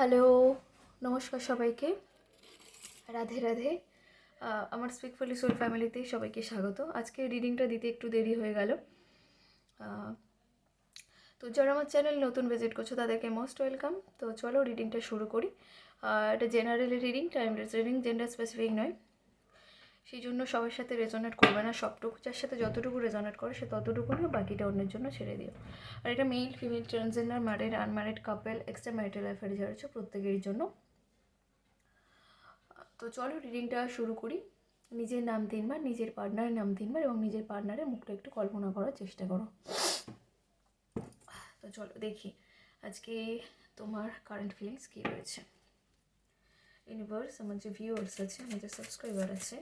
Hello, নমস্কার সবাইকে। রাধে রাধে। আমার স্পিকফুলি সোল ফ্যামিলিতে সবাইকে স্বাগত। আজকে রিডিংটা দিতে একটু দেরি হয়ে গেল। তো যারা আমার চ্যানেল নতুন ভিজিট করছো তাদেরকে মোস্ট ওয়েলকাম। তো চলো রিডিংটা শুরু করি। এটা generally reading, timeless reading, gender specific নয়। সেই জন্য সবার সাথে রেজোনেট করবে না। সবটুকু যার সাথে যতটুকু রেজোনেট করে সে ততটুকুনি, বাকিটা অন্যের জন্য ছেড়ে দিও। আর এটা male, female, transgender, married, unmarried couple, extramarital affair যারা আছে প্রত্যেকের জন্য। তো চলো রিডিংটা শুরু করি। নিজের নাম 3 বার, নিজের পার্টনারের নাম 3 বার এবং নিজের পার্টনারের মুখটা একটু কল্পনা করার চেষ্টা করো। তো চলো দেখি আজকে তোমার কারেন্ট ফিলিংস কী রয়েছে। ইউনিভার্স, আমার যে ভিউয়ার্স আছে, আমার যে সাবস্ক্রাইবার আছে,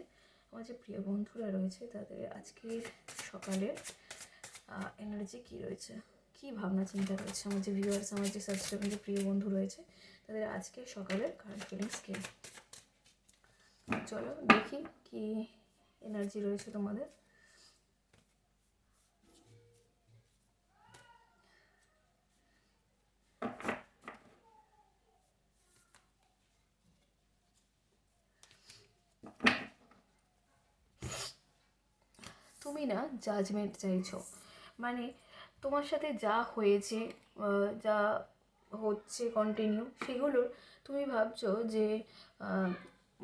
আমার যে প্রিয় বন্ধুরা রয়েছে, তাদের আজকের সকালের এনার্জি কী রয়েছে, কী ভাবনা চিন্তা রয়েছে। আমার যে ভিউয়ার্স, আমার যে সাবস্ক্রাইবার, যে প্রিয় বন্ধু রয়েছে, তাদের আজকের সকালের কারেন্ট ফিলিংস কী। চলো দেখি কি এনার্জি রয়েছে তোমাদের। তুমি না জাজমেন্ট চাইছো, মানে তোমার সাথে যা হয়েছে, যা হচ্ছে কন্টিনিউ, সেগুলোর তুমি ভাবছো যে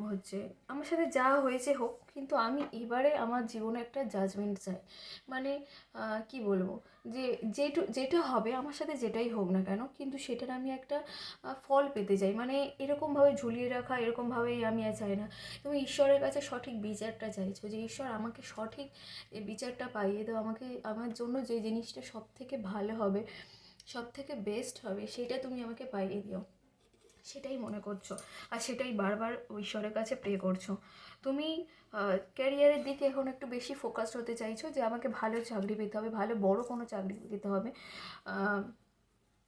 হচ্ছে আমার সাথে যা হয়েছে হোক, কিন্তু আমি এবারে আমার জীবনে একটা জাজমেন্ট চাই। মানে কি বলবো, যে যেটা হবে আমার সাথে, যেটাই হোক না কেন, কিন্তু সেটার আমি একটা ফল পেতে চাই। মানে এরকমভাবে ঝুলিয়ে রাখা, এরকমভাবেই আমি আর চাই না। তুমি ঈশ্বরের কাছে সঠিক বিচারটা চাইছো, যে ঈশ্বর আমাকে সঠিক এই বিচারটা পাইয়ে দাও, আমাকে আমার জন্য যে জিনিসটা সব থেকে ভালো হবে, সব থেকে বেস্ট হবে, সেটা তুমি আমাকে পাইয়ে দিও, সেটাই মনে করছো। আর সেটাই বারবার ঈশ্বরের কাছে প্রে করছো। তুমি ক্যারিয়ারের দিকে এখন একটু বেশি ফোকাসড হতে চাইছো, যে আমাকে ভালো চাকরি পেতে হবে, ভালো বড় কোনো চাকরি পেতে হবে,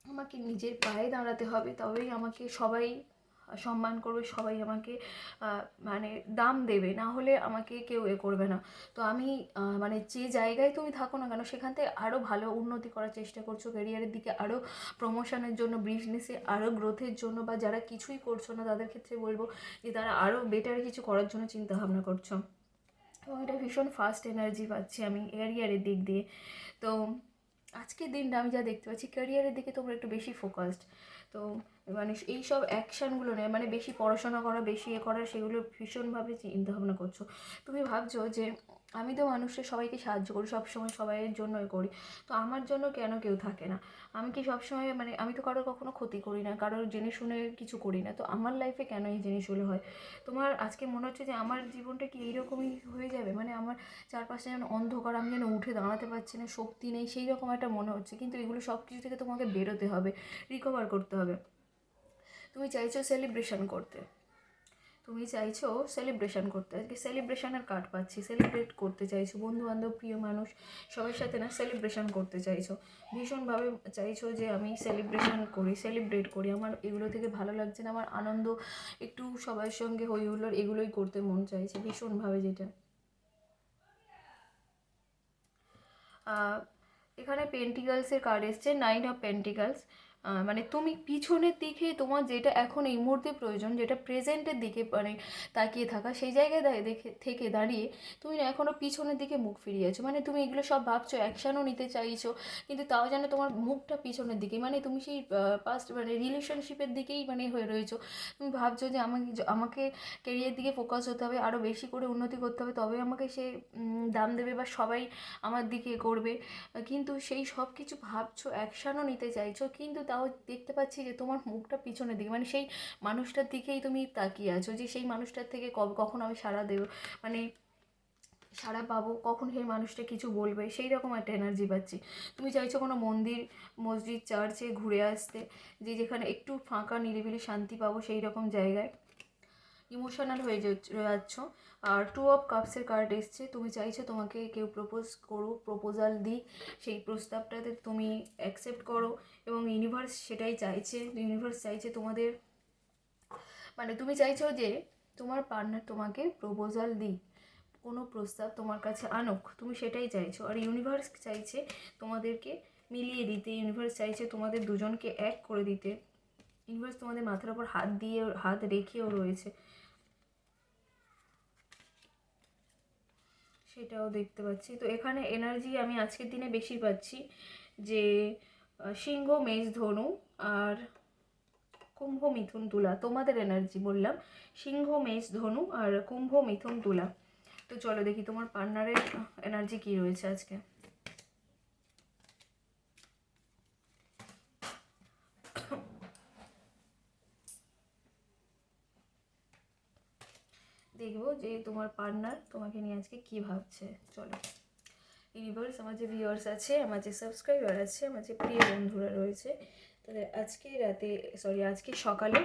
আমাকে নিজের পায়ে দাঁড়াতে হবে, তবেই আমাকে সবাই সম্মান করবে, সবাই আমাকে মানে দাম দেবে, না হলে আমাকে কেউ করবে না। তো আমি মানে যে জায়গায় তুমি থাকো না কেন, সেখান থেকে আরও ভালো উন্নতি করার চেষ্টা করছো, ক্যারিয়ারের দিকে আরও প্রমোশনের জন্য, বিজনেসে আরও গ্রোথের জন্য, বা যারা কিছুই করছো না তাদের ক্ষেত্রে বলবো যে তারা আরও বেটার কিছু করার জন্য চিন্তা ভাবনা করছো। এবং এটা ভীষণ ফাস্ট এনার্জি পাচ্ছি আমি ক্যারিয়ারের দিক দিয়ে। তো আজকের দিনটা আমি যা দেখতে পাচ্ছি, ক্যারিয়ারের দিকে তোমরা একটু বেশি ফোকাসড। তো মানে এই সব অ্যাকশানগুলো নেয়, মানে বেশি পড়াশোনা করা, বেশি করা, সেগুলো ভীষণভাবে চিন্তাভাবনা করছো। তুমি ভাবছো যে আমি তো মানুষের সবাইকে সাহায্য করি, সবসময় সবাইয়ের জন্যই করি, তো আমার জন্য কেন কেউ থাকে না? আমি কি সবসময়, মানে আমি তো কারোর কখনো ক্ষতি করি না, কারোর জেনে শুনে কিছু করি না, তো আমার লাইফে কেন এই জিনিসগুলো হয়? তোমার আজকে মনে হচ্ছে যে আমার জীবনটা কি এইরকমই হয়ে যাবে, মানে আমার চারপাশে যেন অন্ধকার, আমি যেন উঠে দাঁড়াতে পারছি না, শক্তি নেই, সেই রকম একটা মনে হচ্ছে। কিন্তু এগুলো সব কিছু থেকে তোমাকে বেরোতে হবে, রিকভার করতে হবে। তুমি চাইছো সেলিব্রেশন করতে, তুমি চাইছো সেলিব্রেশন করতে, আজকে সেলিব্রেশনের কার্ড পাচ্ছি। সেলিব্রেট করতে চাইছো, বন্ধুবান্ধব, প্রিয় মানুষ, সবার সাথে না সেলিব্রেশন করতে চাইছো, ভীষণভাবে চাইছো যে আমি সেলিব্রেশন করি, সেলিব্রেট করি। আমার এগুলো থেকে ভালো লাগছে না, আমার আনন্দ একটু সবার সঙ্গে হই হুল্লোড়, এগুলোই করতে মন চাইছে ভীষণভাবে। যেটা এখানে পেন্টিকালসের কার্ড এসছে, 9 অফ পেন্টিকালস। মানে তুমি পিছনের দিকে তোমার যেটা এখন এই মুহূর্তে প্রয়োজন, যেটা প্রেজেন্টের দিকে মানে তাকিয়ে থাকা, সেই জায়গায় দেখে থেকে দাঁড়িয়ে তুমি না এখনও পিছনের দিকে মুখ ফিরিয়ে আছো। মানে তুমি এগুলো সব ভাবছো, অ্যাকশানও নিতে চাইছো, কিন্তু তাও যেন তোমার মুখটা পিছনের দিকে, মানে তুমি সেই পাস্ট মানে রিলেশনশিপের দিকেই মানে হয়ে রয়েছো। তুমি ভাবছো যে আমাকে আমাকে কেরিয়ার দিকে ফোকাস হতে হবে, আরও বেশি করে উন্নতি করতে হবে, তবে আমাকে সে দাম দেবে, বা সবাই আমার দিকে করবে। কিন্তু সেই সব কিছু ভাবছো, অ্যাকশানও নিতে চাইছো, কিন্তু তাও দেখতে পাচ্ছি যে তোমার মুখটা পিছনের দিকে, মানে সেই মানুষটার দিকেই তুমি তাকিয়ে আছো, যে সেই মানুষটার থেকে কখন আমি সাড়া দেবো, মানে সাড়া পাবো, কখন সেই মানুষটা কিছু বলবে, সেই রকম একটা এনার্জি পাচ্ছি। তুমি চাইছো কোনো মন্দির, মসজিদ, চার্চে ঘুরে আসতে, যে যেখানে একটু ফাঁকা, নিরিবিলি, শান্তি পাবো, সেই রকম জায়গায় ইমোশনাল হয়ে যাচ্ছ। আর 2 অফ কাপসের কার্ড এসছে, তুমি চাইছো তোমাকে কেউ প্রপোজ করুক, প্রপোজাল দিক, সেই প্রস্তাবটাতে তুমি অ্যাকসেপ্ট করো, এবং ইউনিভার্স সেটাই চাইছে। ইউনিভার্স চাইছে তোমাদের, মানে তুমি চাইছো যে তোমার পার্টনার তোমাকে প্রপোজাল দিক, কোনো প্রস্তাব তোমার কাছে আনুক, তুমি সেটাই চাইছো। আর ইউনিভার্স চাইছে তোমাদেরকে মিলিয়ে দিতে, ইউনিভার্স চাইছে তোমাদের দুজনকে এক করে দিতে। ইউনিভার্স তোমাদের মাথার ওপর হাত রেখেও রয়েছে, সেটাও দেখতে পাচ্ছি। তো এখানে এনার্জি আমি আজকের দিনে বেশি পাচ্ছি যে সিংহ, মেষ, ধনু আর কুম্ভ, মিথুন, তুলা তোমাদের এনার্জি বললাম, সিংহ, মেষ, ধনু আর কুম্ভ, মিথুন, তুলা। তো চলো দেখি তোমার পার্টনারের এনার্জি কি রয়েছে আজকে। দেখবো যে তোমার পার্টনার তোমাকে নিয়ে আজকে কি ভাবছে। চলো ইউনিভার্স, আমার যে ভিউয়ার্স আছে, আমার যে সাবস্ক্রাইবার আছে, আমার যে প্রিয় বন্ধুরা রয়েছে, তাদের আজকে সকালে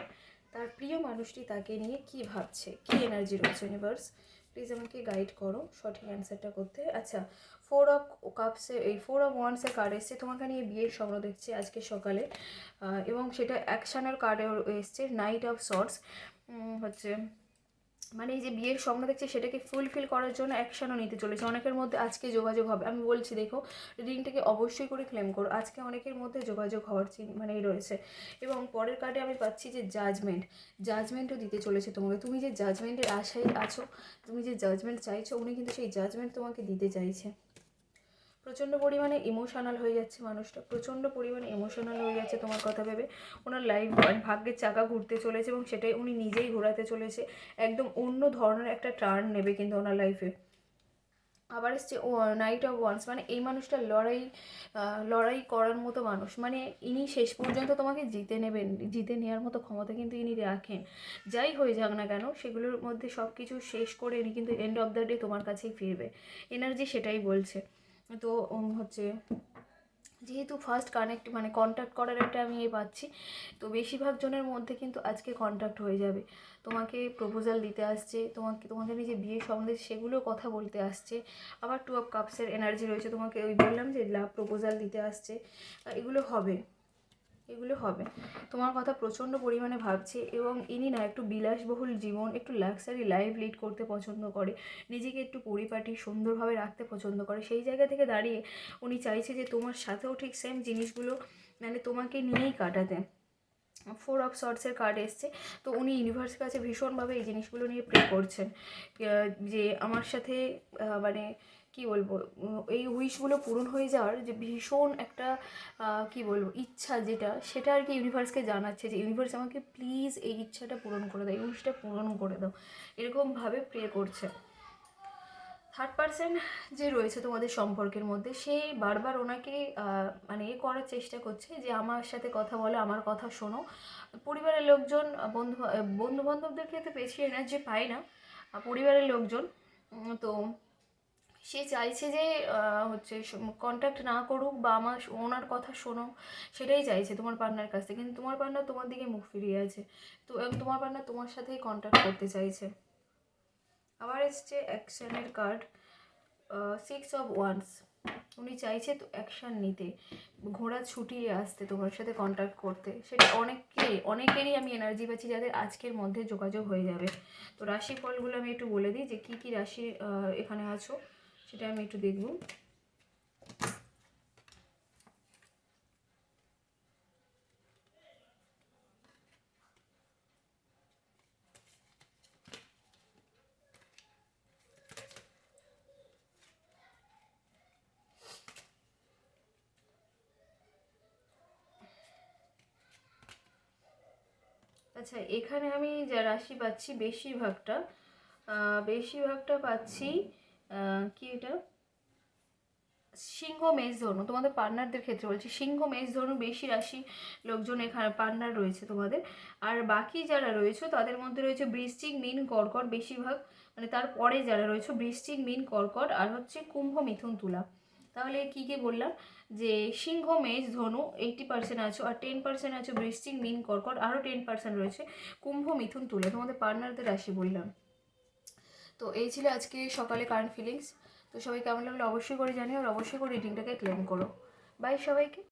তার প্রিয় মানুষটি তাকে নিয়ে কি ভাবছে, কি এনার্জি রয়েছে। ইউনিভার্স প্লিজ আমাকে গাইড করো সঠিক অ্যান্সারটা করতে। আচ্ছা, 4 অফ ওয়ান্সের কার্ড এসছে, তোমাকে নিয়ে বিয়ের স্বপ্ন দেখছে আজকে সকালে, এবং সেটা অ্যাকশানের কার্ডেও এসছে, নাইট অফ সর্টস। হচ্ছে মানে এই যে বিয়ের স্বপ্ন দেখছে সেটাকে ফুলফিল করার জন্য অ্যাকশনও নিতে চলেছে। অনেকের মধ্যে আজকে যোগাযোগ হবে, আমি বলছি দেখো রিডিংটাকে অবশ্যই করে ক্লেম করো, আজকে অনেকের মধ্যে যোগাযোগ হওয়ার মানেই রয়েছে। এবং পরের কার্ডে আমি পাচ্ছি যে জাজমেন্টও দিতে চলেছে তোমাকে। তুমি যে জাজমেন্টের আশায় আছো, তুমি যে জাজমেন্ট চাইছো, উনি কিন্তু সেই জাজমেন্ট তোমাকে দিতে চাইছে। প্রচণ্ড পরিমাণে ইমোশনাল হয়ে যাচ্ছে মানুষটা, প্রচণ্ড পরিমাণে ইমোশনাল হয়ে যাচ্ছে তোমার কথা ভেবে। ওনার ভাগ্যের চাকা ঘুরতে চলেছে এবং সেটাই উনি নিজেই ঘোরাতে চলেছে। একদম অন্য ধরনের একটা টার্ন নেবে কিন্তু ওনার লাইফে। আবার এসছে নাইট অফ ওয়ান্স, মানে এই মানুষটা লড়াই করার মতো মানুষ, মানে ইনি শেষ পর্যন্ত তোমাকে জিতে নেওয়ার মতো ক্ষমতা কিন্তু ইনি রাখেন। যাই হয়ে যাক না কেন, সেগুলোর মধ্যে সব কিছু শেষ করে ইনি কিন্তু এন্ড অফ দ্য ডে তোমার কাছেই ফিরবে। এনার্জি সেটাই বলছে। তো হচ্ছে যেহেতু ফার্স্ট কন্ট্যাক্ট করার একটা আমি পাচ্ছি, তো বেশিরভাগ জনের মধ্যে কিন্তু আজকে কন্ট্যাক্ট হয়ে যাবে। তোমাকে প্রপোজাল দিতে আসছে, তোমাদের যে বিয়ের সম্বন্ধে সেগুলো কথা বলতে আসছে। আবার 2 অফ কাপসের এনার্জি রয়েছে, তোমাকে ওই বললাম যে লাভ প্রপোজাল দিতে আসছে। এগুলো হবে তোমার কথা প্রচণ্ড পরিমাণে ভাবছে। এবং ইনি না একটু বিলাসবহুল জীবন, একটু লাক্সারি লাইফ লিড করতে পছন্দ করে, নিজেকে একটু পরিপাটি সুন্দরভাবে রাখতে পছন্দ করে। সেই জায়গা থেকে দাঁড়িয়ে উনি চাইছে যে তোমার সাথেও ঠিক সেম জিনিসগুলো মানে তোমাকে নিয়েই কাটাতে। 4 অফ সর্টসের কার্ড এসছে, তো উনি ইউনিভার্সের কাছে ভীষণভাবে এই জিনিসগুলো নিয়ে প্রে করছেন যে আমার সাথে মানে কি বলবো, এই উইশগুলো পূরণ হয়ে যাওয়ার যে ভীষণ একটা কি বলবো ইচ্ছা, সেটা আর কি ইউনিভার্সকে জানাচ্ছে যে ইউনিভার্স আমাকে প্লিজ এই ইচ্ছাটা পূরণ করে দাও, এই উইশটা পূরণ করে দাও, এরকমভাবে প্রে করছে। থার্ড পার্সন যে রয়েছে তোমাদের সম্পর্কের মধ্যে, সে বারবার ওনাকে মানে করার চেষ্টা করছে যে আমার সাথে কথা বলো, আমার কথা শোনো। পরিবারের লোকজন, বন্ধু বান্ধবদের ক্ষেত্রে বেশি এনার্জি পায় না, পরিবারের লোকজন। তো সে চাইছে যে হচ্ছে কন্ট্যাক্ট না করুক বা ওনার কথা শোনো, সেটাই চাইছে তোমার পার্টনার কাছ থেকে। কিন্তু তোমার পার্টনার তোমার দিকে মুখ ফিরিয়ে আছে, তো এবং তোমার পার্টনার তোমার সাথেই কন্ট্যাক্ট করতে চাইছে। আবার এসছে অ্যাকশনের কার্ড, 6 অফ ওয়ান্স। উনি চাইছে তো অ্যাকশান নিতে, ঘোড়া ছুটিয়ে আসতে, তোমার সাথে কন্ট্যাক্ট করতে। সেটা অনেকেরই আমি এনার্জি পাচ্ছি যাদের আজকের মধ্যে যোগাযোগ হয়ে যাবে। তো রাশি ফলগুলো আমি একটু বলে দিই যে কী কী রাশি এখানে আছো, সেটা আমি একটু দেখব। আচ্ছা, এখানে আমি যা রাশি পাচ্ছি বেশিরভাগটা পাচ্ছি কি এটা, সিংহ, মেষ, ধনু। তোমাদের পার্টনারদের ক্ষেত্রে বলছি, সিংহ, মেষ, ধনু বেশি রাশি লোকজন এখানে পার্টনার রয়েছে তোমাদের। আর বাকি যারা রয়েছে তাদের মধ্যে রয়েছে বৃশ্চিক, মীন, কর্কট বেশিরভাগ, মানে তারপরে যারা রয়েছে বৃশ্চিক, মীন, কর্কট আর হচ্ছে কুম্ভ, মিথুন, তুলা। তাহলে কী কী বললাম, যে সিংহ, মেষ, ধনু 80% আছো, আর 10% আছো বৃশ্চিক, মীন, কর্কট, আরও 10% রয়েছে কুম্ভ, মিথুন, তুলা। তোমাদের পার্টনারদের রাশি বললাম। তো এই ছিল আজকে সকালে কারেন্ট ফিলিংস। তো সবাই কেমন লাগলো অবশ্যই করে জানিও, আর অবশ্যই করে রিডিংটাকে ক্লেম করো। বাই সবাইকে।